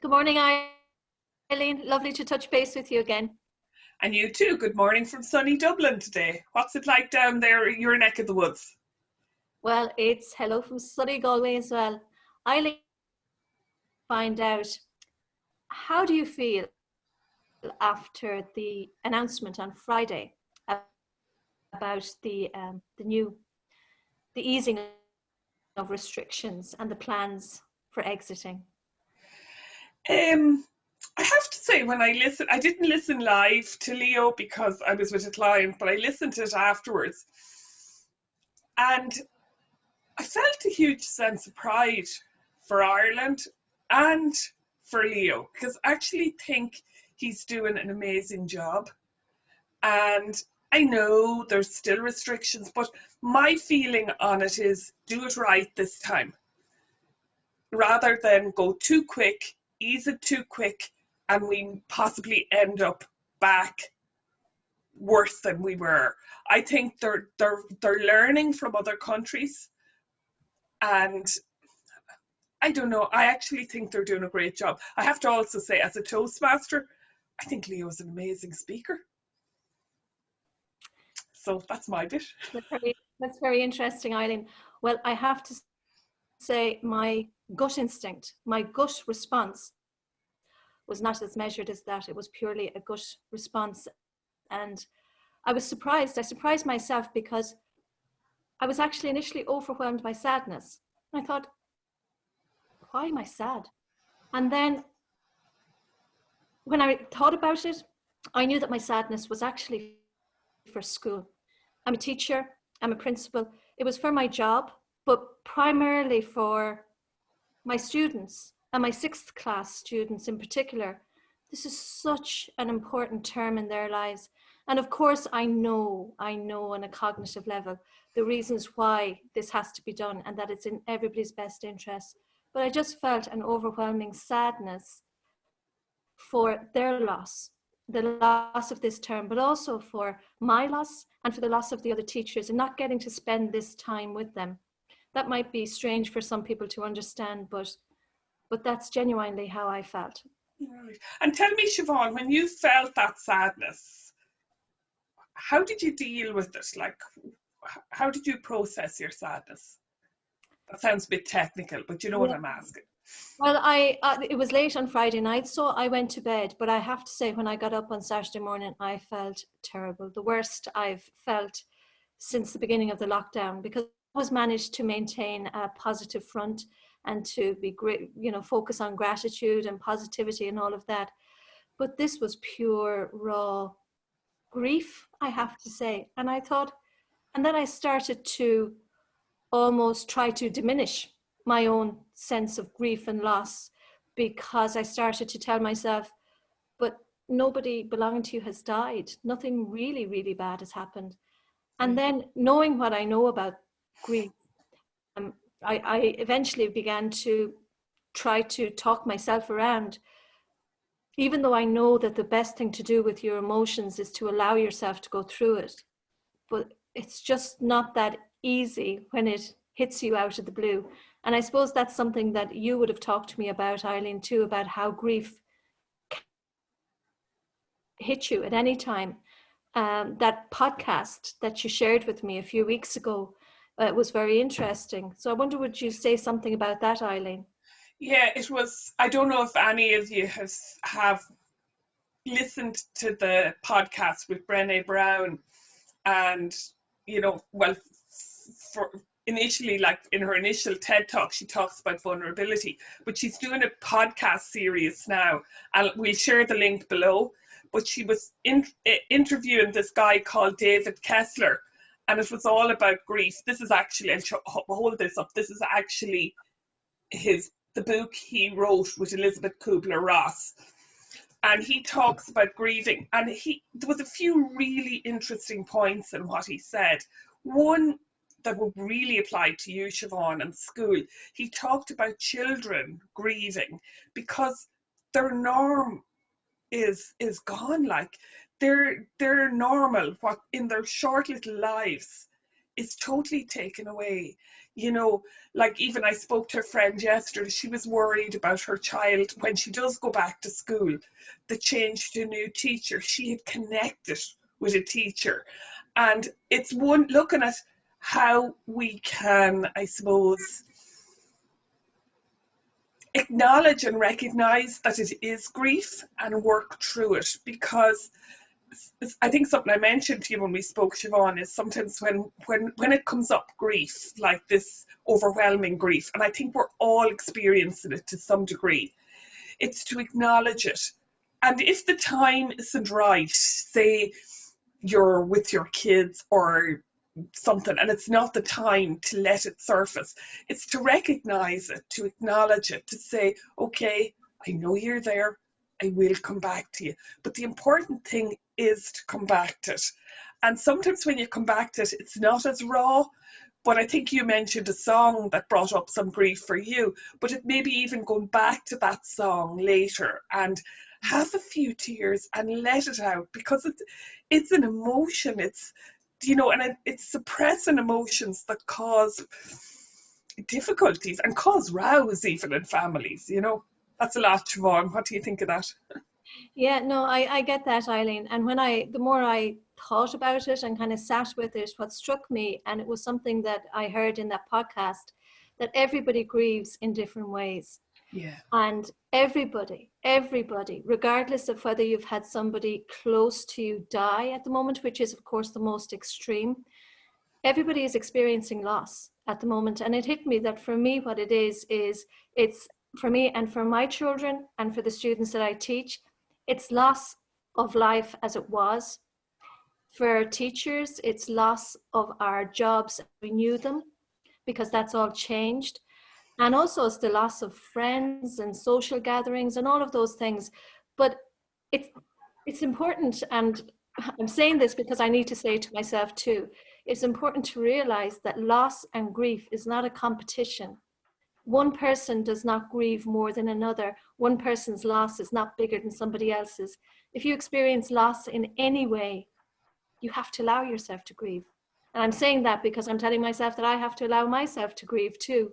Good morning, Eileen. Lovely to touch base with you again. And you too. Good morning from sunny Dublin today. What's it like down there, your neck of the woods? Well, it's hello from sunny Galway as well. Eileen, find out, how do you feel after the announcement on Friday about the easing of restrictions and the plans for exiting? I have to say, when I listened, I didn't listen live to Leo because I was with a client, but I listened to it afterwards. And I felt a huge sense of pride for Ireland and for Leo, because I actually think he's doing an amazing job. And I know there's still restrictions, but my feeling on it is do it right this time, rather than go too quick, ease it too quick, and we possibly end up back worse than we were. I think they're learning from other countries, and I don't know. I actually think they're doing a great job. I have to also say, as a Toastmaster, I think Leo's an amazing speaker. So that's my bit. That's very interesting, Eileen. Well, I have to say my gut instinct, my gut response was not as measured as that. It was purely a gut response. And I was surprised. I surprised myself because I was actually initially overwhelmed by sadness. I thought, why am I sad? And then when I thought about it, I knew that my sadness was actually for school. I'm a teacher, I'm a principal. It was for my job, but primarily for my students and my sixth class students in particular. This is such an important term in their lives. And of course, I know on a cognitive level, the reasons why this has to be done and that it's in everybody's best interest. But I just felt an overwhelming sadness for their loss, the loss of this term, but also for my loss and for the loss of the other teachers and not getting to spend this time with them. That might be strange for some people to understand, but that's genuinely how I felt. Right. And tell me, Siobhán, when you felt that sadness, how did you deal with it? Like, how did you process your sadness? That sounds a bit technical, but you know what I'm asking. Well, it was late on Friday night, so I went to bed. But I have to say, when I got up on Saturday morning, I felt terrible. The worst I've felt since the beginning of the lockdown, because I was managed to maintain a positive front and to be great, focus on gratitude and positivity and all of that. But this was pure, raw grief, I have to say. And I thought, and then I started to almost try to diminish my own sense of grief and loss, because I started to tell myself, but nobody belonging to you has died. Nothing really, really bad has happened. And then knowing what I know about grief, I eventually began to try to talk myself around, even though I know that the best thing to do with your emotions is to allow yourself to go through it. But it's just not that easy when it hits you out of the blue. And I suppose that's something that you would have talked to me about, Eileen, too, about how grief hit you at any time. That podcast that you shared with me a few weeks ago was very interesting. So I wonder, would you say something about that, Eileen? Yeah, it was. I don't know if any of you have listened to the podcast with Brené Brown, and well, for initially, like in her initial TED talk, she talks about vulnerability, but she's doing a podcast series now, and we'll share the link below. But she was interviewing this guy called David Kessler, and it was all about grief. This is actually, I'll hold this up, this is actually the book he wrote with Elizabeth Kubler-Ross. And he talks about grieving, and there was a few really interesting points in what he said. One that would really apply to you, Siobhán, in school. He talked about children grieving because their norm is gone. Like, they're normal, what in their short little lives, is totally taken away. You know, like even I spoke to a friend yesterday, she was worried about her child when she does go back to school, the change to a new teacher. She had connected with a teacher. And it's one looking at how we can, I suppose, acknowledge and recognize that it is grief and work through it, because I think something I mentioned to you when we spoke, Siobhán, is sometimes when it comes up, grief, like this overwhelming grief, and I think we're all experiencing it to some degree, it's to acknowledge it. And if the time isn't right, say you're with your kids or something and it's not the time to let it surface, it's to recognize it, to acknowledge it, to say, okay, I know you're there, I will come back to you. But the important thing is to come back to it. And sometimes when you come back to it, it's not as raw. But I think you mentioned a song that brought up some grief for you, but it maybe even going back to that song later and have a few tears and let it out, because it's an emotion. It's, you know, and it's suppressing emotions that cause difficulties and cause rows even in families, you know. That's a lot, Siobhán. What do you think of that? Yeah, no, I get that, Eileen. And the more I thought about it and kind of sat with it, what struck me, and it was something that I heard in that podcast, that everybody grieves in different ways. Yeah. And everybody, regardless of whether you've had somebody close to you die at the moment, which is of course the most extreme, everybody is experiencing loss at the moment. And it hit me that for me, what it is it's for me and for my children and for the students that I teach, it's loss of life as it was. For teachers, it's loss of our jobs as we knew them, because that's all changed. And also it's the loss of friends and social gatherings and all of those things. But it's important, and I'm saying this because I need to say it to myself too, it's important to realize that loss and grief is not a competition. One person does not grieve more than another. One person's loss is not bigger than somebody else's. If you experience loss in any way, you have to allow yourself to grieve. And I'm saying that because I'm telling myself that I have to allow myself to grieve too.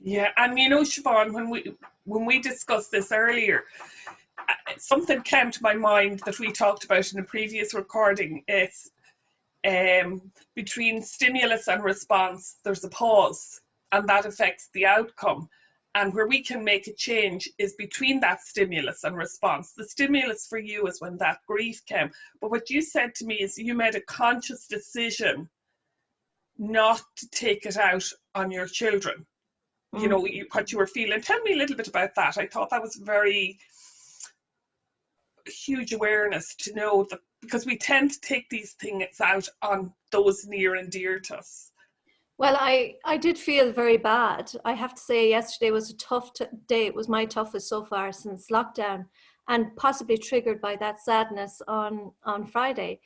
Yeah, and you know, Siobhán, when we discussed this earlier, something came to my mind that we talked about in a previous recording. It's between stimulus and response, there's a pause, and that affects the outcome. And where we can make a change is between that stimulus and response. The stimulus for you is when that grief came. But what you said to me is you made a conscious decision not to take it out on your children. You know, what you were feeling. Tell me a little bit about that. I thought that was very huge awareness to know that, because we tend to take these things out on those near and dear to us. Well, I did feel very bad. I have to say yesterday was a tough day. It was my toughest so far since lockdown, and possibly triggered by that sadness on Friday.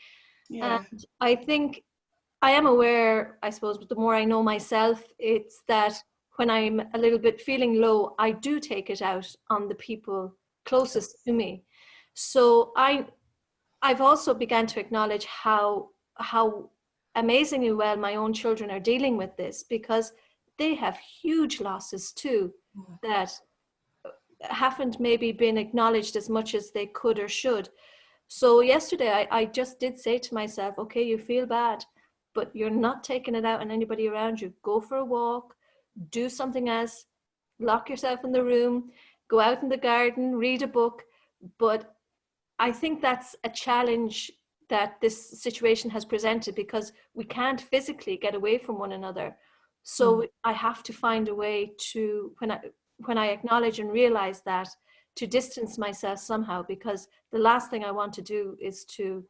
Yeah. And I think I am aware, I suppose, but the more I know myself, it's that when I'm a little bit feeling low, I do take it out on the people closest to me. So I've also begun to acknowledge how amazingly well my own children are dealing with this, because they have huge losses too that haven't maybe been acknowledged as much as they could or should. So yesterday I just did say to myself, okay, you feel bad, but you're not taking it out on anybody around you. Go for a walk, do something else, lock yourself in the room, go out in the garden, read a book. But I think that's a challenge that this situation has presented, because we can't physically get away from one another. So I have to find a way to, when I acknowledge and realize that, to distance myself somehow, because the last thing I want to do is to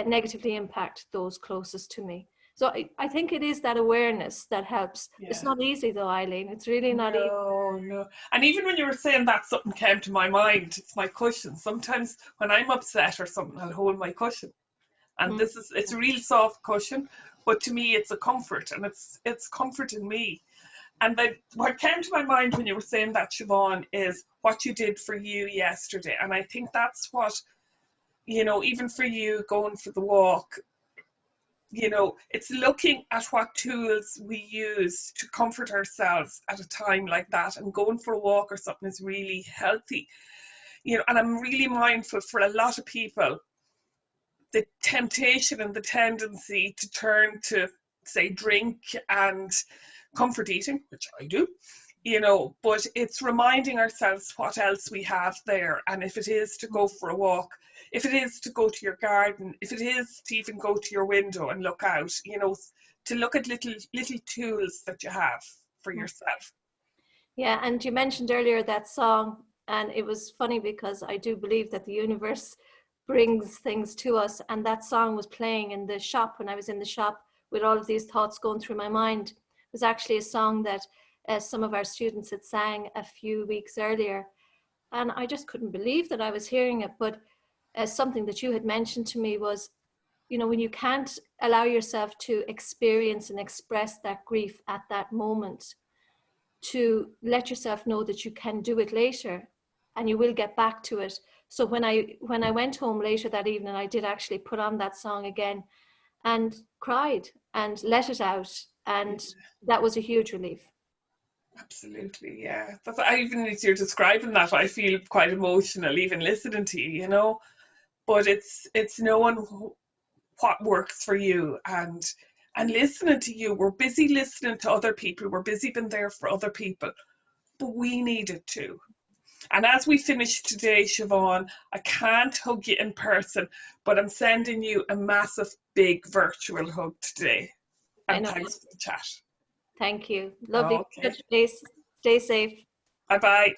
negatively impact those closest to me. So I think it is that awareness that helps. Yeah. It's not easy though, Eileen. It's really not easy. No. And even when you were saying that, something came to my mind. It's my cushion. Sometimes when I'm upset or something, I'll hold my cushion. And it's a real soft cushion, but to me it's a comfort, and it's comforting me. And what came to my mind when you were saying that, Siobhán, is what you did for you yesterday. And I think that's what, you know, even for you going for the walk, You know, it's looking at what tools we use to comfort ourselves at a time like that, and going for a walk or something is really healthy. You know, and I'm really mindful for a lot of people, the temptation and the tendency to turn to, say, drink and comfort eating, which I do, you know, but it's reminding ourselves what else we have there. And if it is to go for a walk, if it is to go to your garden, if it is to even go to your window and look out, you know, to look at little tools that you have for yourself. Yeah, and you mentioned earlier that song, and it was funny because I do believe that the universe brings things to us, and that song was playing in the shop when I was in the shop with all of these thoughts going through my mind. It was actually a song that some of our students had sang a few weeks earlier, and I just couldn't believe that I was hearing it. But something that you had mentioned to me was, you know, when you can't allow yourself to experience and express that grief at that moment, to let yourself know that you can do it later and you will get back to it. So when I went home later that evening, I did actually put on that song again and cried and let it out, and that was a huge relief. Absolutely, yeah. That's, I even as you're describing that, I feel quite emotional even listening to you, you know. But it's knowing what works for you, and listening to you. We're busy listening to other people. We're busy being there for other people, but we need it too. And as we finish today, Siobhán, I can't hug you in person, but I'm sending you a massive, big virtual hug today. I And know. thanks for the chat. Thank you. Lovely Okay. touch base. Stay safe. Bye bye.